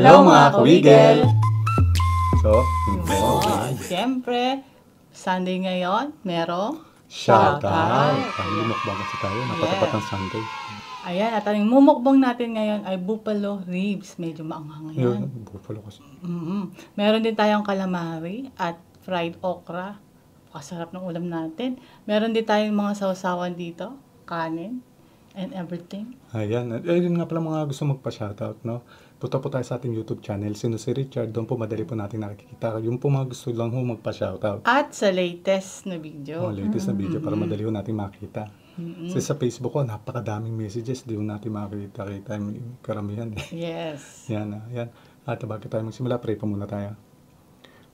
Hello mga kawigel! So, siyempre, Sunday ngayon, merong shoutout! Family mukbang kasi tayo, napatapat ng Sunday. Ayan, at ang mumukbang natin ngayon ay buffalo ribs. Medyo maanghang yan. Buffalo kasi. Meron din tayong calamari at fried okra. Kasarap ng ulam natin. Meron din tayong mga sausawan dito, kanin, and everything. Ayan, ayun nga pala mga gusto magpa-shoutout, no? Punta po tayo sa ating YouTube channel, Sino si Richard, doon po madali po natin nakikita. Yung po mga gusto lang po magpa-shoutout. At sa latest na video. Latest na video para madali po natin makita. Kasi sa Facebook ko, napakadaming messages, di po natin makikita yung karamihan. Yes. Yan. At bago tayo magsimula, pray po muna tayo.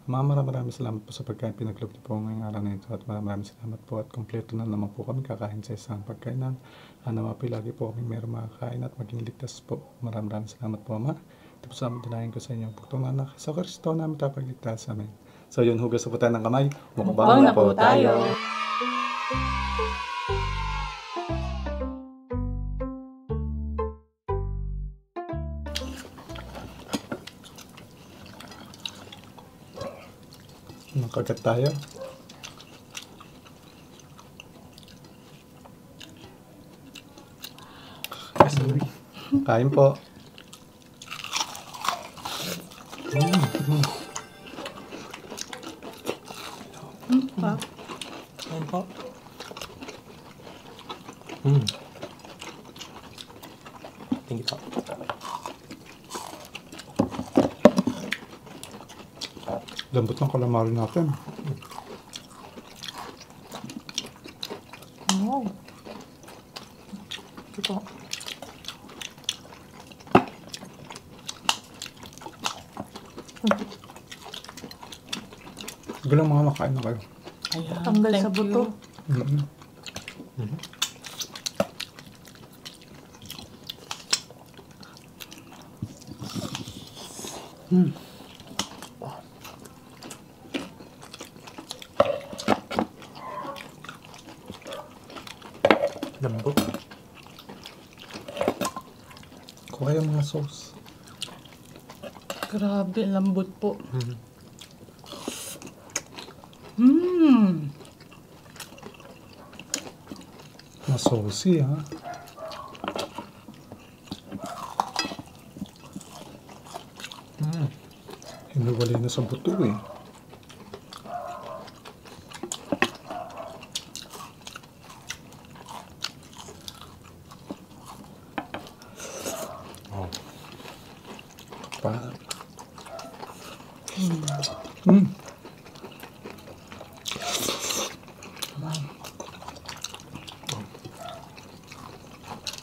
Maraming salamat po sa pagkain pinaglob niyo po ngayong araw na ito at maraming salamat po at kompleto na naman po kami kakain sa isang pagkainan. Nawa po lagi po kami meron makakain at maging ligtas po. Maraming salamat po, Ama. Ito po sa amin dinahin ko sa inyo po itong anak sa Kristo namin tapagligtas. Amen. So yun, hugas po tayo ng kamay. Mukbang na po tayo. Makagat tayo. Kain po. Kain po. Thank you po. Lambot ng calamari natin. Wow. Ito. Sige lang mga makain na kayo. Ayan. Tanggal Thank sa buto. you. Lambot. Kuha yung mga sauce. Grabe, lambot po. Mga saucy, ha? Hinuwalay na sa buto, eh.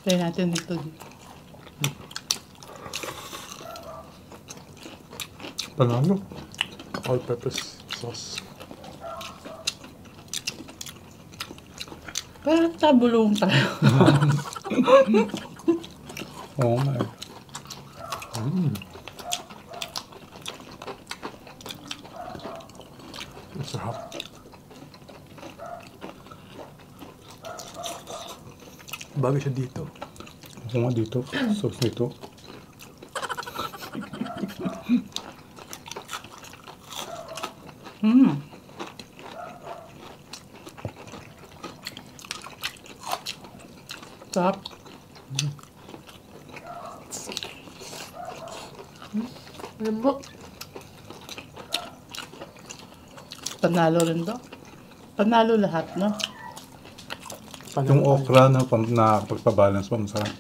Try natin dito. Panalo. All-purpose sauce. Parang tabulong tayo. Oo nga. Ang sarap. Bagay siya dito. Ako nga dito. Sauce nito. Sarap. Lambot. Panalo rin to. Panalo lahat, no? Yung okra na pagpabalance mo, masarap.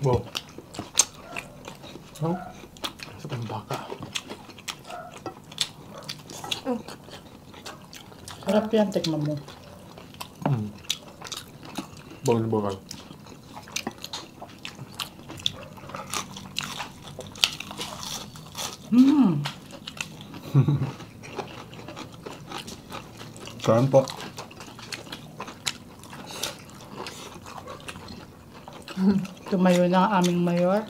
Wow. Oh. Sa pambaka. Sarap yan, tikman mo. Bawal na bawal. Saan po? Tumayo na ang aming mayor.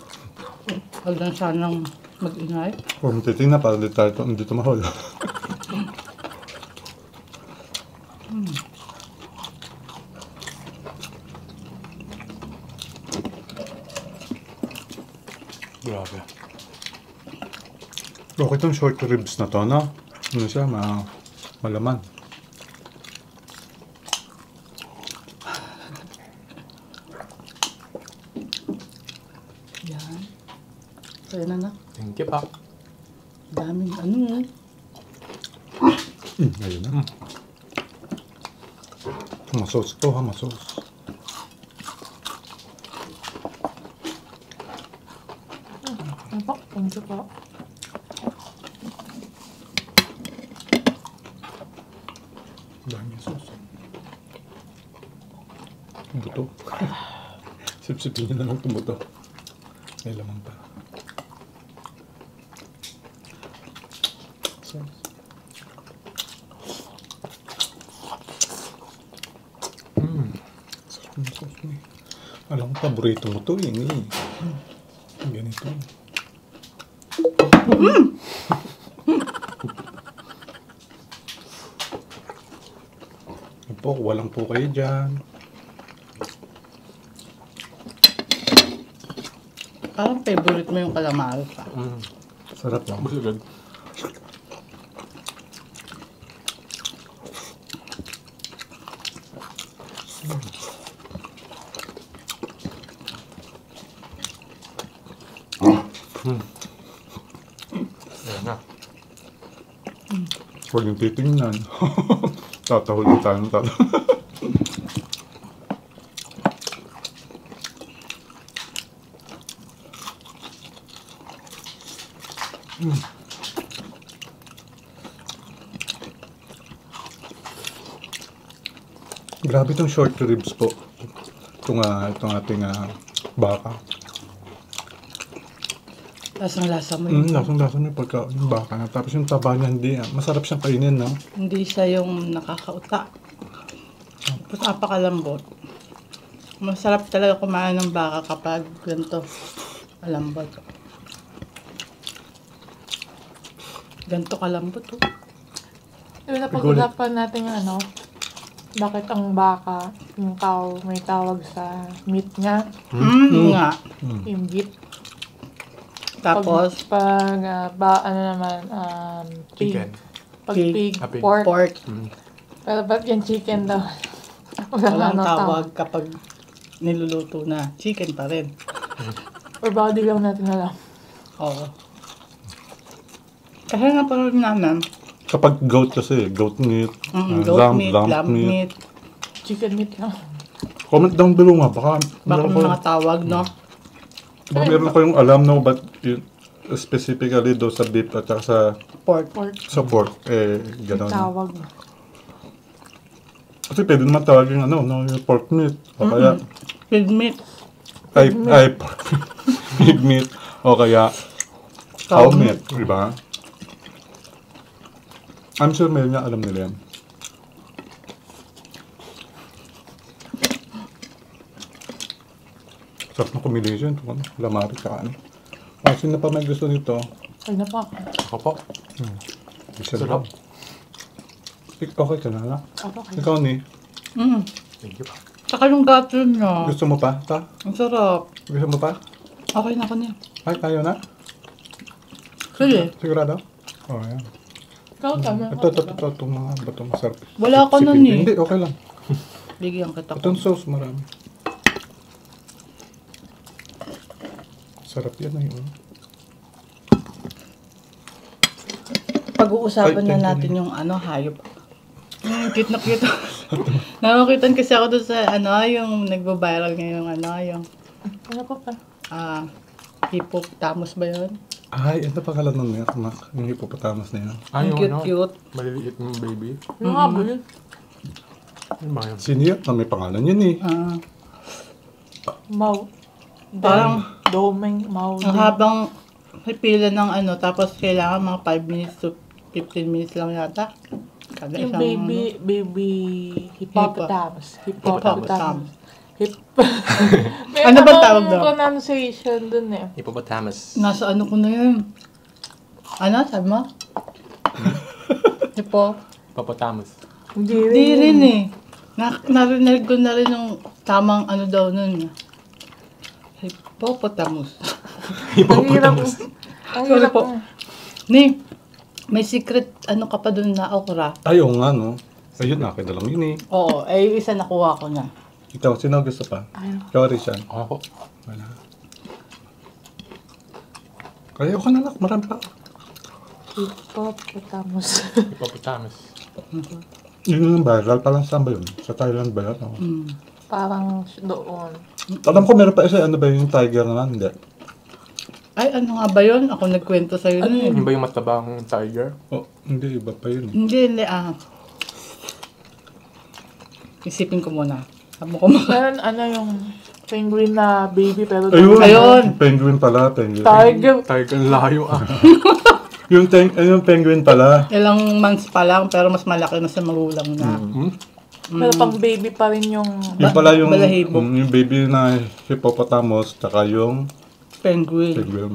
Huwag lang sanang mag-ingay. Huwag mo titignan para hindi tayo mahol. Okay itong short ribs na to, no? Ano siya, malaman. Yan. So, yan na. Thank you pa. Daming ano. Ayun na. Masos to ha, masos. Ano po? Thank you po. Dami sos. Buto. Sip-sipin niya na lang itong buto. May lamang pa. Sos. Sarap ng sos niya. Alam ko, paborito mo to yun eh. Ganito. Po, walang po kayo dyan. Parang favorite mo yung calamari pa. Sarap lang. Mas agad. Ayan na. Huwag yung titingnan. Tatahol tayo ng tatahol. Grabe itong short ribs po. Itong ating baka. Lasang-lasa mo yun. Lasang-lasa niya pagka yung baka na. Tapos yung taba niya, hindi. Masarap siyang kainin, no? Hindi siya yung nakakauta. Tapos napakalambot. Masarap talaga kumain ng baka kapag ganito. Kalambot. Ganito kalambot. Oh. Diba napag-usapan natin yung ano, bakit ang baka, yung may tawag sa meat niya, Nga. yung beef. Tapos, Pag ano naman, pig. Chicken. Pag Pig. pig, Ah, pig. pork. pork. Pero ba't yung chicken daw? Walang ano tawag kapag niluluto na. Chicken pa rin. Or baka di lang natin alam. Oo. Kasi napanood namin, Kapag goat kasi, goat meat, goat meat, lamb meat, Chicken meat lang. Comment down below nga, baka baka meron may ko- mga tawag, no? baka meron kayong alam, no, but specifically do sa beef at saka Pork. Pork. sa pork, gano'n. Tawag. Kasi pwede naman tawagin no, yung pork meat, o kaya, Pig meat. ay, pork meat, pig meat, o kaya, cow meat, di ba? I'm sure meron nga alam nila yan. Sarap na combination, ito ano, lamari ka ano. Sino pa may gusto nito? Ay na pa. Ako po. Isa Sarap. lang. Okay ka na. Okay. Ikaw ni, Thank you pa. Saka yung gato niya. gusto mo pa? Ta? Ang sarap. Gusto mo pa? Okay na ako niya. Ay, ayaw na? Sige. Sigurado? Oh, ayan. Ikaw tama. Itong mga bato masarap. Wala ka nun eh. Hindi, okay lang. Bigyan kita ko. Itong sauce marami. Sarap yan yun. Pag-uusapan Ay, na thank you, natin yung hayop. Cute na cute. Nakakitan kasi ako doon sa yung nagbo-viral ngayon yung Ano pa pa? hippopotamus ba yun? Ay, ito pangalan nun niya, Mak. Yung hippopotamus na yan. Ang cute-cute. Maliliit ng baby. Yung nga ba yun? Ano ba yun? Sino yun? May pangalan yun eh. Mau. Parang Domeng, mau. ang habang pipila ng tapos kailangan mga 5 minutes to 15 minutes lang yata. Kada Yung isang baby hippopotamus. Hippopotamus. May Ano ba tawag daw? pronunciation dun eh. Hippopotamus. nasa ko na yun. Sabi mo? Hippo? Hippopotamus. Hindi rin eh. Narinig ko na rin yung tamang daw nun. Hippopotamus. Ang hirap. Ang Sorry hirap. po. Ni, may secret ano ka pa dun na okra. Ayaw nga, no? Ayun, akin na lang yun eh. Oo, ay isa nakuha ko na. Ikaw, sino gusto pa? Ayaw. Ikaw, Rishan. Ako. Wala. Ayaw ka na, nak. Marami pa. Hippopotamus. Hippopotamus. Yun yung viral. Parang saan ba yun? Sa Thailand ba yun? Oh. Parang doon. Alam ko meron pa isa. Ano ba yung tiger naman? Hindi. Ay, ano nga ba yun? Ako nagkwento sa'yo Ano nun eh. yun ba yung matabang tiger? Oh, hindi. Iba pa yun. Hindi. Isipin ko muna. Sabi ko muna. Meron ano yung penguin na baby pero Ayun. Penguin pala. Penguin. tiger. Tiger, layo ah. Yung penguin pala. Ilang months pa lang, pero mas malaki na sa magulang na. Hmm? Pero pang baby pa rin yung Yung pala yung, balahibo. yung baby na hippopotamus, tsaka yung Penguin. penguin.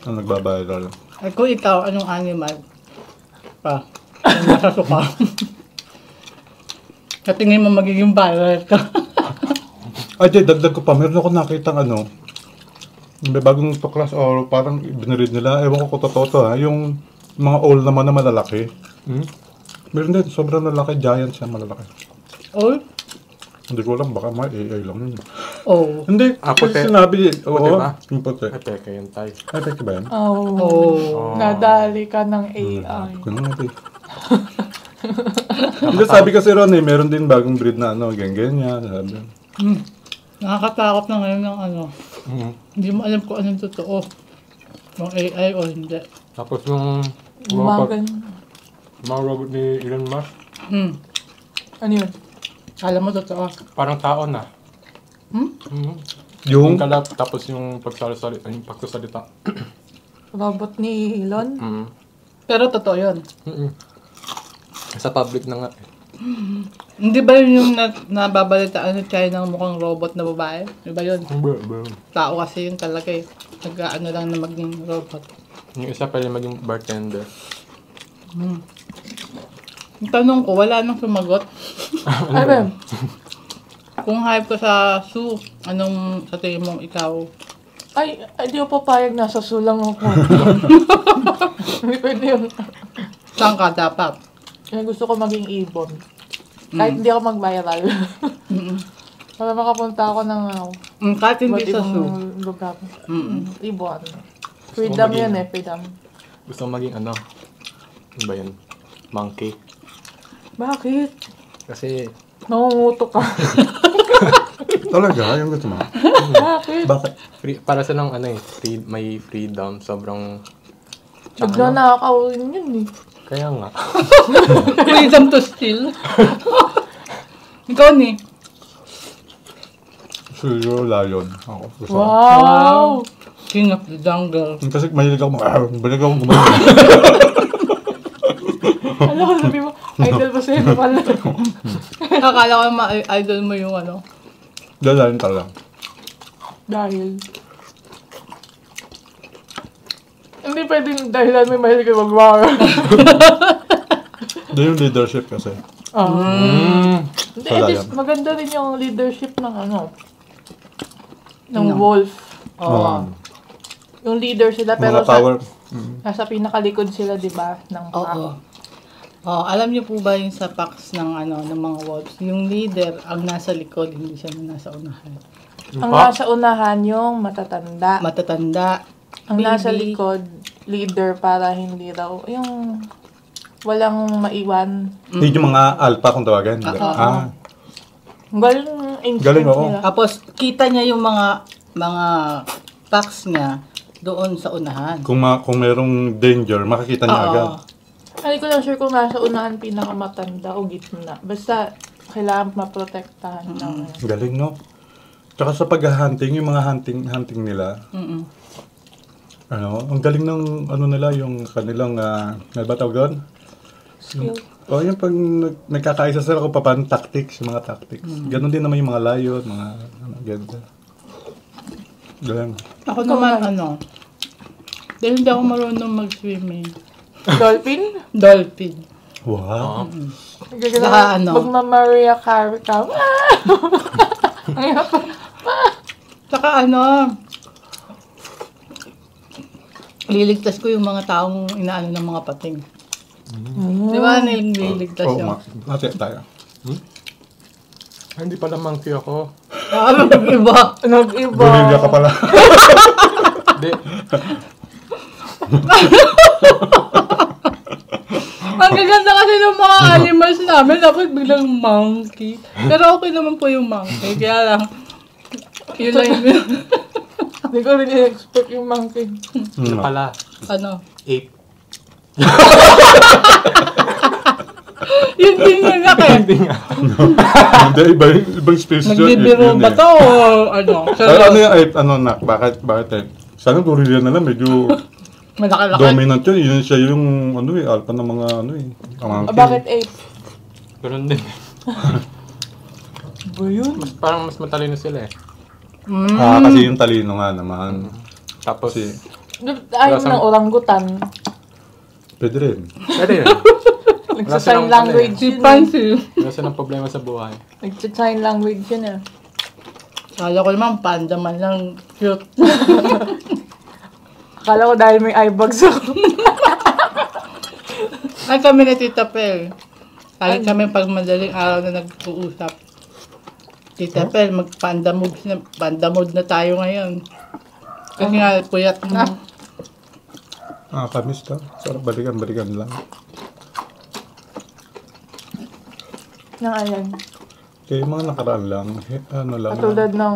Ang nagbabiral. Ay, kung ikaw, anong animal? Pa. Yung nasa suka. Sa tingin mo magiging viral ka. Ay, di, dagdag ko pa. Meron ako nakitang ano, may bagong tuklas o parang binirid nila. Ewan ko kung totoo to ha. Yung mga owl naman na malalaki. Hmm? Meron din, sobrang lalaki. Giant siya, malalaki. Oh? Hindi ko alam, baka mga AI lang yun. Oh. Hindi, puti. kasi sinabi din. Oo, Puti ba? yung puti. Ay, peke yung tay. Ay, peke ba yan? Oh. nadali ka ng AI. Kung nga ito eh. Hindi, sabi kasi ron eh, meron din bagong breed na ano, ganyan. Sabi. Nakakatakot na ngayon ng ano. Hmm. Hindi mo alam kung anong totoo. Kung AI o hindi. Tapos yung Umagan. mga robot ni Elon Musk, Ano yun? Alam mo totoo. parang tao na. Hmm? Hmm. Yung Yung, kalat, tapos yung pagsasalita. Robot ni Elon? Hmm. Pero totoo yun. Mm-mm. Sa public na nga eh. Hindi ba yun yung nababalitaan sa China ng mukhang robot na babae? Di ba yun? Tao kasi yun talaga eh. Nag-ano lang na maging robot. Yung isa pwede maging bartender. Yung tanong ko, wala nang sumagot. Ay, ba? Kung hype ka sa zoo, anong sa tingin mong ikaw? Ay, di ako papayag nasa sulang ako. Hindi pwede yun. Saan ka dapat? Kaya gusto ko maging ibon. Kahit hindi ako mag-viral. Para makapunta ako ng Kahit hindi iba't sa zoo. ibang lugar. Mm. Ibon. Freedom maging- yun eh, freedom. Gusto mo maging ano? Ano ba yun? Monkey. Bakit? Kasi Nangunguto ka. talaga, yung gusto mo. Bakit? Bakit? para sa nang ano eh, may freedom, sobrang Bigla nakakawin yun eh. kaya nga. Freedom to steal. Ikaw ni. Siguro lion. Ako. Gusto ko. Wow! King of the jungle. Kasi mahilig ako mahilig ako gumawa. Alam ko sabi mo, idol ba sa'yo pala? Akala ko ma-idol mo yung ano. Lion talaga. Dahil. Hindi pwedeng dahilan may mahilig ka mag-war. Doon yung leadership kasi. Hindi, Wala at yan. least maganda rin yung leadership ng ano, ng wolf. Oo. Yung leader sila, pero Mga power. nasa pinakalikod sila, di ba, ng pack. Oo. Oh, alam niyo po ba yung sa packs ng ano ng mga wolves, yung leader ang nasa likod, hindi siya yung nasa unahan. Ang nasa unahan yung matatanda. Matatanda. Ang nasa baby. likod, leader para hindi raw, yung walang maiwan. Hindi yung mga alpha kung tawagan. Hindi. Ah. Galing instinct Galing, oo. nila. Tapos kita niya yung mga packs niya doon sa unahan. Kung merong danger, makikita niya agad. Hindi ko lang sure kung nasa unahan pinakamatanda o gitna. Basta, kailangan maprotektahan ng... Galing, no? Tsaka sa pag-hunting, yung mga hunting nila, ano, ang galing ng ano nila, yung kanilang, ano ba tawag doon? Skill. Yung pag nagkakaisa sila kung paano tactics, yung mga tactics. Ganon din naman yung mga lion, mga ano, ganda. Galing. Ako naman ano, dahil hindi ako marunong mag-swimming. Dolphin? Dolphin. Wow. Saka ano? Magma-Maria Carey ka. Saka ano, Liligtas ko yung mga taong inaano ng mga pating. Di ba? Nililigtas Oo yun. nga. Ate tayo. Hindi pala monkey ako. Ano iba? Nag-iba. Gorilla ka pala. Hindi. Ang gaganda kasi ng mga animals namin, dapat biglang monkey. Pero okay naman po yung monkey, kaya lang, yun lang yung, Hindi ko rin i-expect yung monkey. Ano pala? ano, Ape. yun din yung laki. Hindi nga. Hindi, ibang species yun. Nagbibiro Yun ba eh. to o ano? Ano yung ape? Ano na? Bakit eh? Sana gorilla na lang, medyo Malaki-laki. dominant yun. Yun siya yung ano eh, alpha ng mga ano eh. Monkey. Bakit 8? Ganun din. Ba yun? Parang mas matalino sila eh. Kasi yung talino nga naman. Tapos, Kasi, Ayaw ng orangutan. pwede rin. pwede yun. Nagsa-sign language Si yun eh. Pansy. Wala silang problema sa buhay. Nagsa-sign language yun eh. Kala ko naman, panda man lang cute. Akala ko dahil may eyebags ako. Ay kami na Tita Pel. Lagi kami pag madaling araw na nag-uusap. Tita Pel, mag-panda mode na tayo ngayon. Kasi nga, puyat na. Kamis ka. Sarap balikan lang. Nang ayan. Kaya yung mga nakaraan lang, ano lang. Katulad ng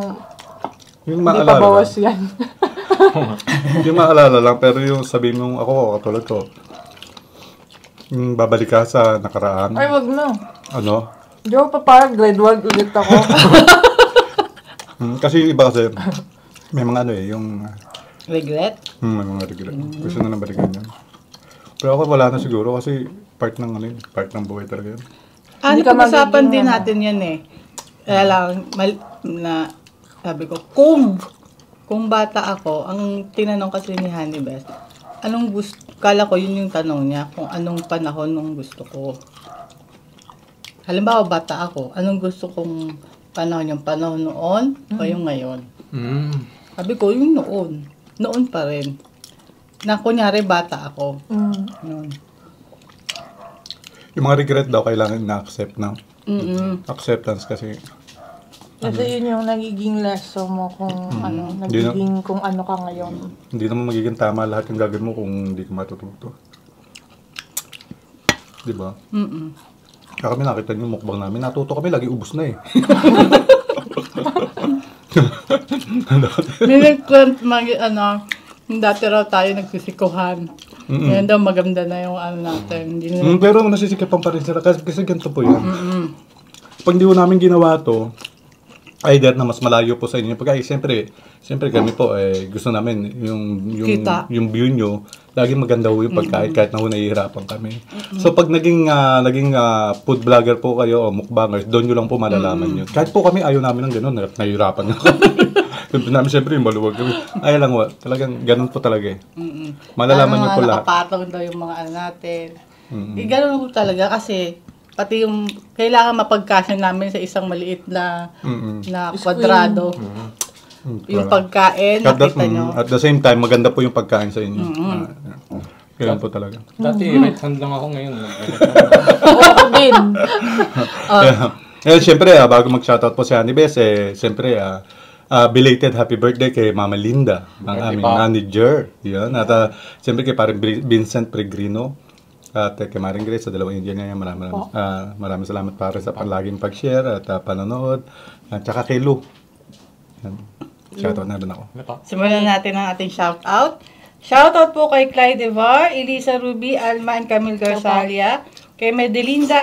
Yung hindi maalala pa bawas lang. yan. Yung maalala lang, pero yung sabihin mong ako, katulad ko, yung babalik ka sa nakaraan. Ay, wag na. Ano? Di ba pa parang grade 1 ulit ako? Kasi yung iba kasi, may mga ano eh, yung Regret? may mga regret. Gusto na balikan yun. Pero ako wala na siguro kasi part ng ano yun, part ng buhay talaga yun. Hindi ka Pag-usapan magiging din ano. natin yan eh. Kaya lang, sabi ko, kung bata ako, ang tinanong kasi ni Honey Best, anong gusto, kala ko yun yung tanong niya, kung anong panahon nung gusto ko. Halimbawa, bata ako, anong gusto kong panahon, yung panahon noon o yung ngayon? Sabi ko, yung noon. Noon pa rin. Na kunyari, bata ako. Yun. Yung mga regret daw kailangan na-accept na. Mm-mm. Acceptance kasi Kasi yun yung nagiging lesson mo kung ano, Hindi na- nagiging kung ano ka ngayon. hindi naman magiging tama lahat yung gagawin mo kung hindi ka matututo. Di ba? Mm-mm. Kaya kami nakita niyo yung mukbang namin, natuto kami, lagi ubos na eh. Dati raw tayo nagsisikuhan. Ngayon daw maganda na yung ano natin. Hindi na, Pero nasisikipan pa rin sila kasi ganito po yan. Pag hindi ko namin ginawa to, either na mas malayo po sa inyo. Pag siyempre kami po gusto namin Kita. yung view nyo, laging maganda ho yung pagkain kahit na ho nahihirapan kami. So pag naging food vlogger po kayo o mukbangers, doon nyo lang po malalaman yun. Kahit po kami ayaw namin ng gano'n, nahihirapan nga kami. Doon namin siyempre yung maluwag kami. Ayaw lang talagang ganun po talaga eh. Malalaman nyo po lahat. nakapatong daw yung mga ano natin. Ganun po talaga kasi pati yung kailangan mapagkasya namin sa isang maliit na na kwadrado. Yung pagkain, nakita nyo. At the same time, maganda po yung pagkain sa inyo. Ganun po talaga. Dati, right hand lang ako ngayon. Ako din. Siyempre, bago mag-shoutout po si Honey Best, siyempre, belated happy birthday kay Mama Linda, ang aming manager. Yan. At siyempre kay parang Vincent Peregrino at kay Maring Grace sa dalawang Indian ngayon. Maraming salamat para sa palaging pag-share at panonood. At saka kay Lou. Yan. Shoutout na rin ako. Simulan natin ang ating shoutout. Shoutout po kay Clyde Evar, Elisa Ruby, Alma and Camille Garzalia, kay Medelinda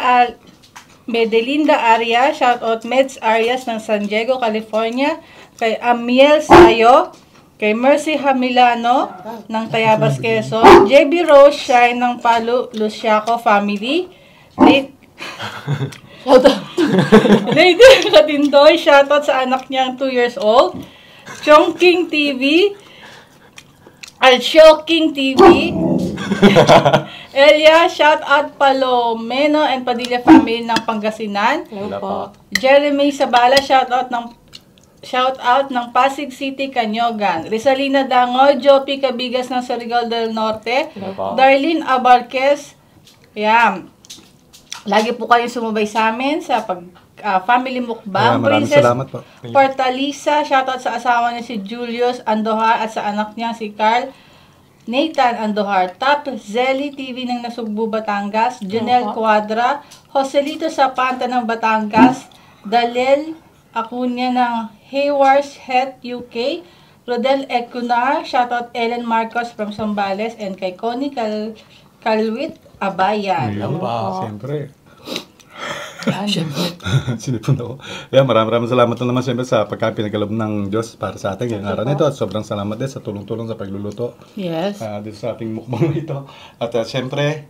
Aria, shoutout Meds Arias ng San Diego, California, kay Amiel Sayo, kay Mercy Hamilano ng Tayabas, Quezon, JB Rose Shine ng Palu, Luciaco family, Lady Katindoy, shoutout sa anak niyang 2 years old, Chongking TV, Shocking TV, Elia, shoutout Palomeno and Padilla family ng Pangasinan, Hello po. Jeremy Sabala, shoutout ng shout out ng Pasig City, Canyogan. Rizalina Dango, Jopi Cabigas ng Surigao del Norte. Darlene Abarquez. Ayan. Lagi po kayong sumabay sa amin sa family mukbang. Maraming Princess salamat po. Portalisa, shoutout sa asawa niya si Julius Andohar at sa anak niya si Carl Nathan Andohar. Top Zelly TV ng Nasugbu, Batangas. Janelle Cuadra. Joselito Sapanta ng Batangas. Dalel Acuña ng Haywards Het UK. Rodel Ecunar. Shoutout Ellen Marcos from Zambales. And kay Connie Calwit Abayan. Ayan pa, siyempre. Siyempre. Sinipon ako. Kaya maraming salamat na naman siyempre sa pagkapinagalob ng Diyos para sa atin ngayong araw nito. At sobrang salamat din sa tulong-tulong sa pagluluto. Yes. Dito sa ating mukbang na ito. At siyempre,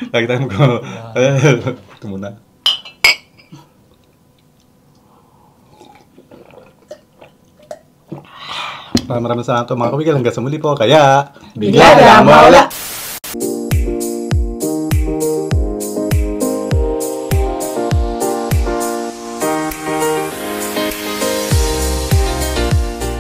lagi tayong ito muna. Maraming salamat mga kabigil. Hanggang sa muli po. Kaya, Bigla lang mawala.